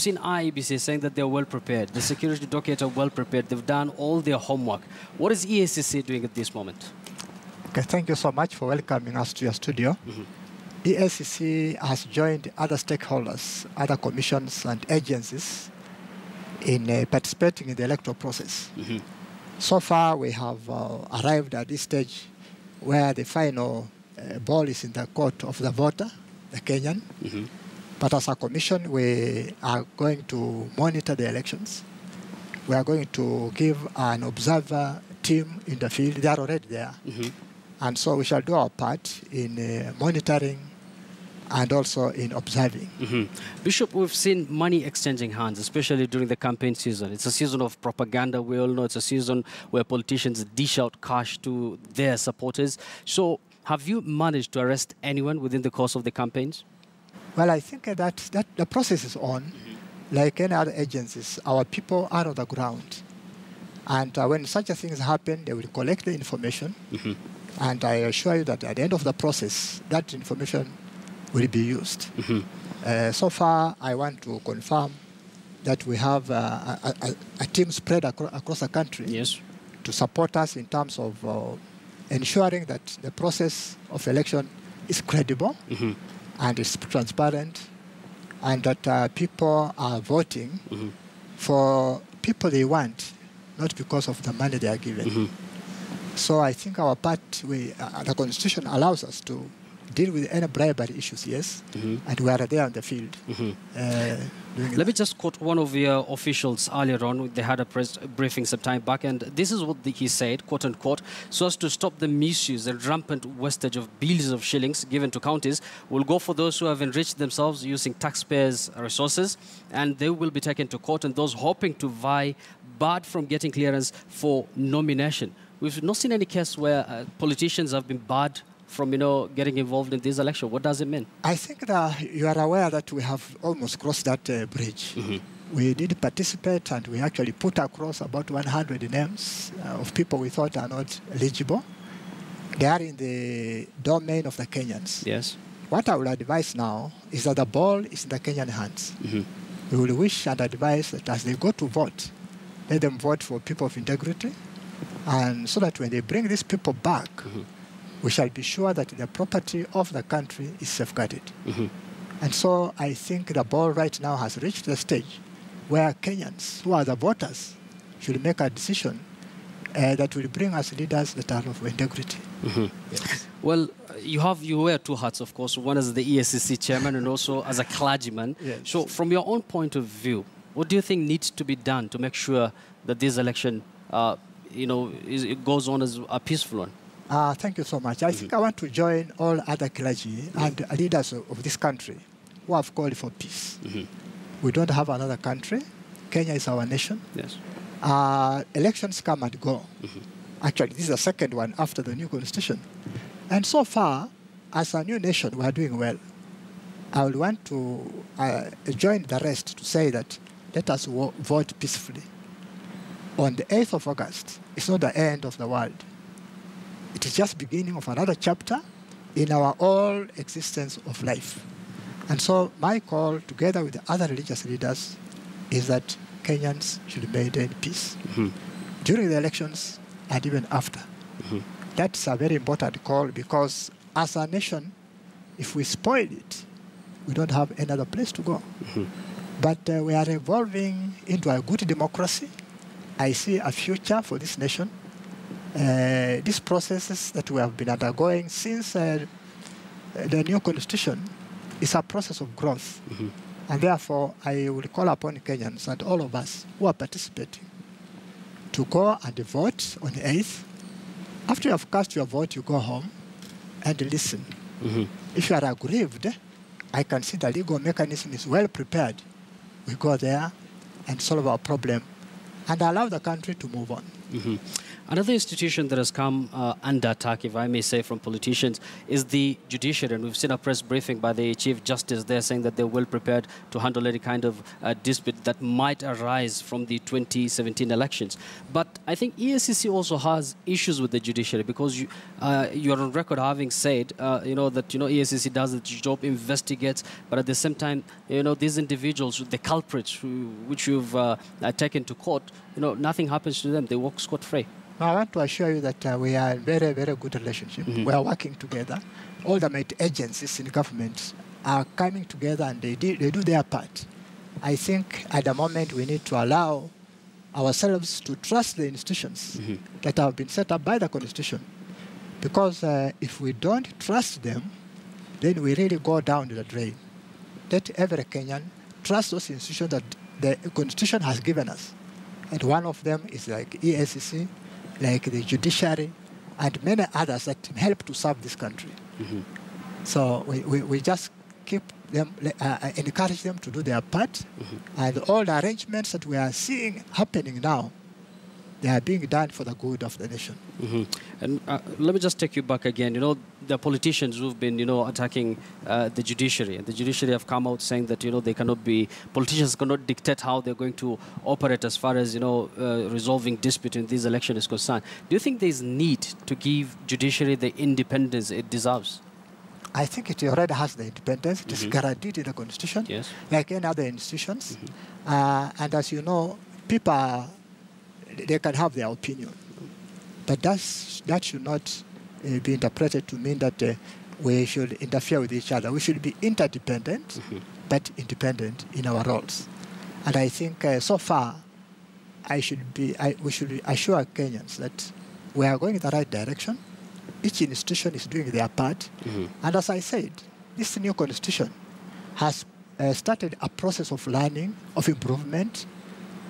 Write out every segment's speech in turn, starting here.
seen IEBC saying that they're well prepared. The security docket are well prepared. They've done all their homework. What is EACC doing at this moment? Okay, thank you so much for welcoming us to your studio. EACC has joined other stakeholders, other commissions and agencies in participating in the electoral process. So far, we have arrived at this stage where the final ball is in the court of the voter, the Kenyan. But as a commission, we are going to monitor the elections. We are going to give an observer team in the field. They are already there. And so we shall do our part in monitoring and also in observing. Bishop, we've seen money exchanging hands, especially during the campaign season. It's a season of propaganda. We all know it's a season where politicians dish out cash to their supporters. So have you managed to arrest anyone within the course of the campaigns? Well, I think that the process is on. Like any other agencies, our people are on the ground. And when such a things happen, they will collect the information. And I assure you that at the end of the process, that information will be used. So far, I want to confirm that we have a team spread across the country to support us in terms of ensuring that the process of election is credible and is transparent, and that people are voting for people they want, not because of the money they are given. So I think our part, the Constitution allows us to deal with any bribery issues, yes, and we are there on the field. Let me just quote one of your officials earlier on. They had a press briefing some time back, and this is what he said, quote unquote, so as to stop the misuse and rampant wastage of billions of shillings given to counties, we'll go for those who have enriched themselves using taxpayers' resources, and they will be taken to court, and those hoping to vie barred from getting clearance for nomination. We've not seen any case where politicians have been barred from, getting involved in this election. What does it mean? I think that you are aware that we have almost crossed that bridge. We did participate, and we actually put across about 100 names of people we thought are not eligible. They are in the domain of the Kenyans. Yes. What I will advise now is that the ball is in the Kenyan hands. We will wish and advise that as they go to vote, let them vote for people of integrity, and so that when they bring these people back, we shall be sure that the property of the country is safeguarded. And so I think the ball right now has reached the stage where Kenyans, who are the voters, should make a decision that will bring us leaders that are of integrity. Yes. Well, you wear two hats, of course, one as the EACC chairman and also as a clergyman. So from your own point of view, what do you think needs to be done to make sure that this election, it goes on as a peaceful one? Thank you so much. I think I want to join all other clergy and leaders of this country who have called for peace. We don't have another country. Kenya is our nation. Yes. Elections come and go. Actually, this is the second one after the new constitution. And so far, as a new nation, we are doing well. I would want to join the rest to say that let us vote peacefully. On the 8th of August, it's not the end of the world. It is just beginning of another chapter in our all existence of life. And so my call, together with the other religious leaders, is that Kenyans should maintain peace during the elections and even after. That's a very important call, because as a nation, if we spoil it, we don't have another place to go. But we are evolving into a good democracy. I see a future for this nation. These processes that we have been undergoing since the new constitution is a process of growth. And therefore, I will call upon Kenyans and all of us who are participating to go and vote on the 8th. After you have cast your vote, you go home and listen. If you are aggrieved, I can see the legal mechanism is well prepared. We go there and solve our problem and allow the country to move on. Another institution that has come under attack, if I may say, from politicians is the judiciary. And we've seen a press briefing by the Chief Justice there saying that they're well prepared to handle any kind of dispute that might arise from the 2017 elections. But I think EACC also has issues with the judiciary because you're on record having said, that, EACC does its job, investigates, but at the same time, these individuals, the culprits which you've taken to court, nothing happens to them. They walk scot-free. I want to assure you that we are in very, very good relationship. We are working together. All the major agencies in government are coming together and they do their part. I think at the moment we need to allow ourselves to trust the institutions that have been set up by the Constitution. Because if we don't trust them, then we really go down to the drain. Let every Kenyan trust those institutions that the Constitution has given us. And one of them is like EACC, like the judiciary, and many others that help to serve this country. So we just keep them, encourage them to do their part, and all the arrangements that we are seeing happening now, they are being done for the good of the nation. And let me just take you back again. The politicians who've been, attacking the judiciary, and the judiciary have come out saying that, they cannot be, politicians cannot dictate how they're going to operate as far as, resolving dispute in this election is concerned. Do you think there's need to give judiciary the independence it deserves? I think it already has the independence. It is guaranteed in the Constitution, like any other institutions. And as you know, people they can have their opinion. But that should not be interpreted to mean that we should interfere with each other. We should be interdependent, but independent in our roles. And I think so far, we should assure Kenyans that we are going in the right direction. Each institution is doing their part. And as I said, this new constitution has started a process of learning, of improvement.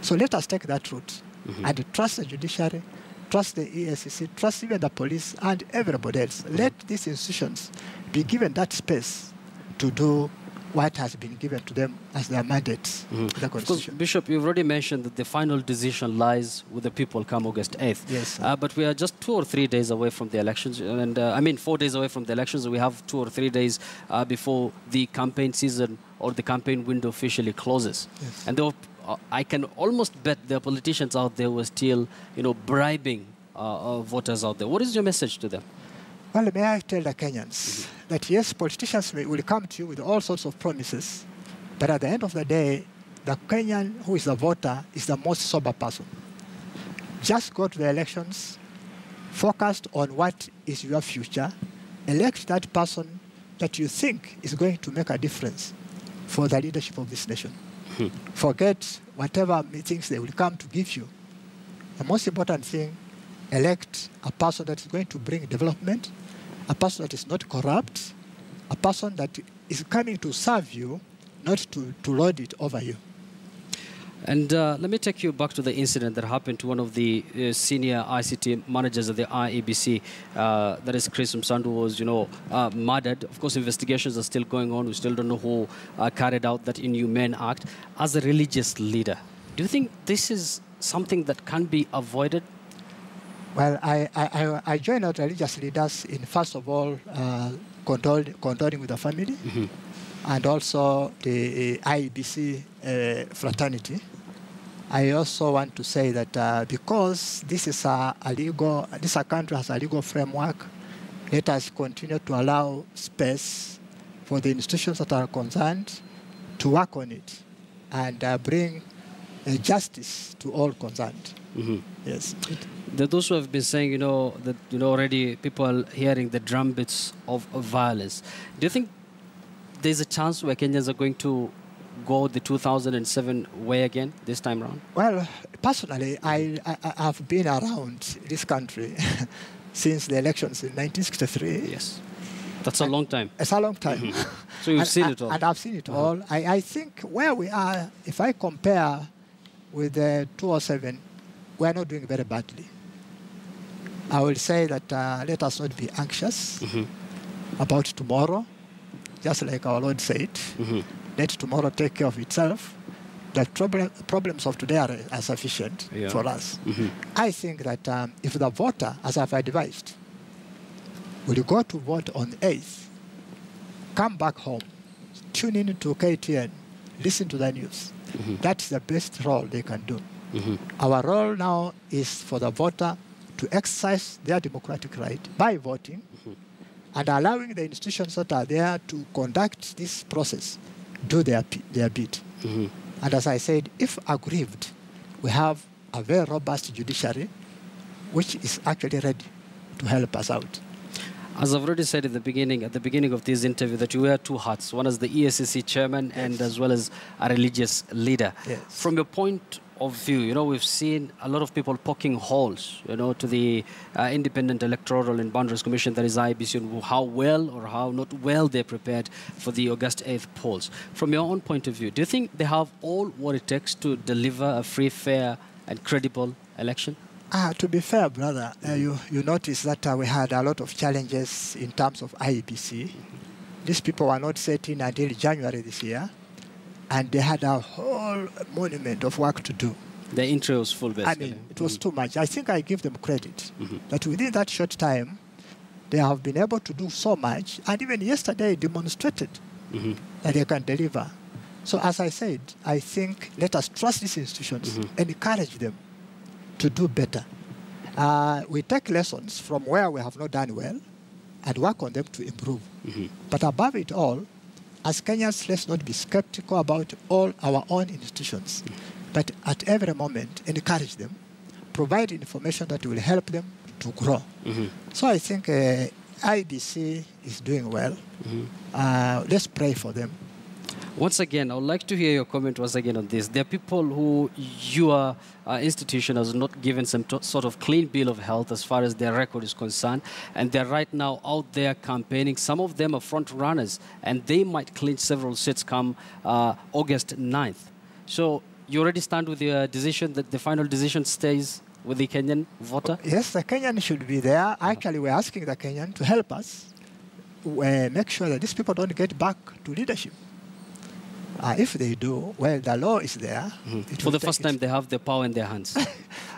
So let us take that route. And trust the judiciary, trust the EACC, trust even the police and everybody else. Let these institutions be given that space to do what has been given to them as their mandate in the Constitution. Bishop, you've already mentioned that the final decision lies with the people come August 8th. Yes. But we are just 2 or 3 days away from the elections. And 4 days away from the elections. We have 2 or 3 days before the campaign season or the campaign window officially closes. Yes. And I can almost bet there are politicians out there who are still, bribing voters out there. What is your message to them? Well, may I tell the Kenyans that yes, politicians will come to you with all sorts of promises, but at the end of the day, the Kenyan who is a voter is the most sober person. Just go to the elections, focused on what is your future, elect that person that you think is going to make a difference for the leadership of this nation. Forget whatever things they will come to give you. The most important thing, elect a person that is going to bring development, a person that is not corrupt, a person that is coming to serve you, not to lord it over you. And let me take you back to the incident that happened to one of the senior ICT managers of the IEBC, that is Chris Msandu, was, murdered. Of course, investigations are still going on. We still don't know who carried out that inhumane act. As a religious leader, do you think this is something that can be avoided? Well, I join out religious leaders in, first of all, condoling with the family, and also the IEBC fraternity. I also want to say that because this is this country has a legal framework, let us continue to allow space for the institutions that are concerned to work on it and bring justice to all concerned. Yes. There are those who have been saying, that already people are hearing the drumbeats of violence. Do you think there's a chance where Kenyans are going to go the 2007 way again this time around? Well, personally, I have been around this country since the elections in 1963. Yes. That's a long time. It's a long time. So you've seen it all. And I've seen it all. I think where we are, if I compare with the 2007, we are not doing very badly. I will say that let us not be anxious about tomorrow, just like our Lord said. Let tomorrow take care of itself. that problems of today are sufficient for us. I think that if the voter, as I've advised, will go to vote on the 8th, come back home, tune in to KTN, listen to the news. That's the best role they can do. Our role now is for the voter to exercise their democratic right by voting and allowing the institutions that are there to conduct this process, do their bit. And as I said, if aggrieved, we have a very robust judiciary which is actually ready to help us out. As I've already said at the beginning of this interview, that you wear two hats. One as the EACC chairman and as well as a religious leader. From your point of view, you know, we've seen a lot of people poking holes, you know, to the Independent Electoral and Boundaries Commission, that is IEBC, and how well or how not well they're prepared for the August 8th polls. From your own point of view, do you think they have all what it takes to deliver a free, fair and credible election? To be fair, brother, you notice that we had a lot of challenges in terms of IEBC. These people were not set in until January this year, and they had a whole monument of work to do. The intro was full, basically. I mean, it was too much. I think I give them credit that within that short time, they have been able to do so much, and even yesterday demonstrated that they can deliver. So as I said, I think let us trust these institutions and encourage them to do better. We take lessons from where we have not done well and work on them to improve. But above it all, as Kenyans, let's not be skeptical about all our own institutions, but at every moment encourage them, provide information that will help them to grow. So I think IBC is doing well. Let's pray for them. Once again, I would like to hear your comment once again on this. There are people who your institution has not given some sort of clean bill of health as far as their record is concerned, and they're right now out there campaigning. Some of them are front runners, and they might clinch several seats come August 9th. So you already stand with your decision that the final decision stays with the Kenyan voter? Yes, the Kenyan should be there. Actually, we're asking the Kenyan to help us make sure that these people don't get back to leadership. If they do, well, the law is there. For the first time, they have the power in their hands,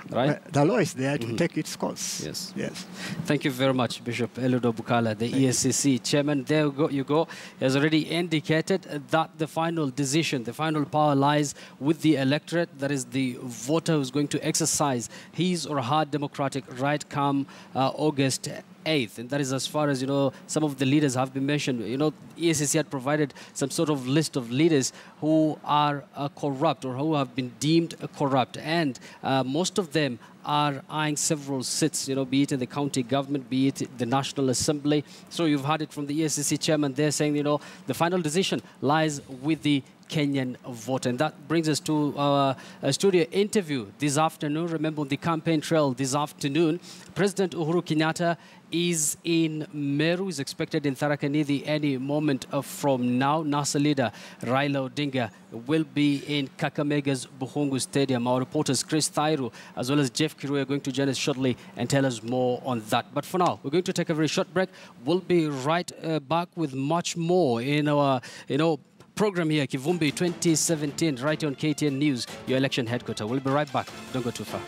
right? The law is there to take its course. Yes. Yes. Thank you very much, Bishop Eliud Wabukala, the EACC chairman. There you go. He has already indicated that the final decision, the final power lies with the electorate. That is the voter who's going to exercise his or her democratic right come August 8th, and that is as far as, you know, some of the leaders have been mentioned. You know, EACC had provided some sort of list of leaders who are corrupt or who have been deemed corrupt, and most of them are eyeing several seats, you know, be it in the county government, be it the National Assembly. So you've heard it from the EACC chairman there saying, you know, the final decision lies with the Kenyan voter. And that brings us to our studio interview this afternoon. Remember, on the campaign trail this afternoon, President Uhuru Kenyatta is in Meru, is expected in Tharaka Nithi any moment from now. NASA leader Raila Odinga will be in Kakamega's Buhungu Stadium. Our reporters Chris Thairu as well as Jeff Kirui are going to join us shortly and tell us more on that. But for now, we're going to take a very short break. We'll be right back with much more in our, program here, Kivumbi 2017, right on KTN News, your election headquarters. We'll be right back. Don't go too far.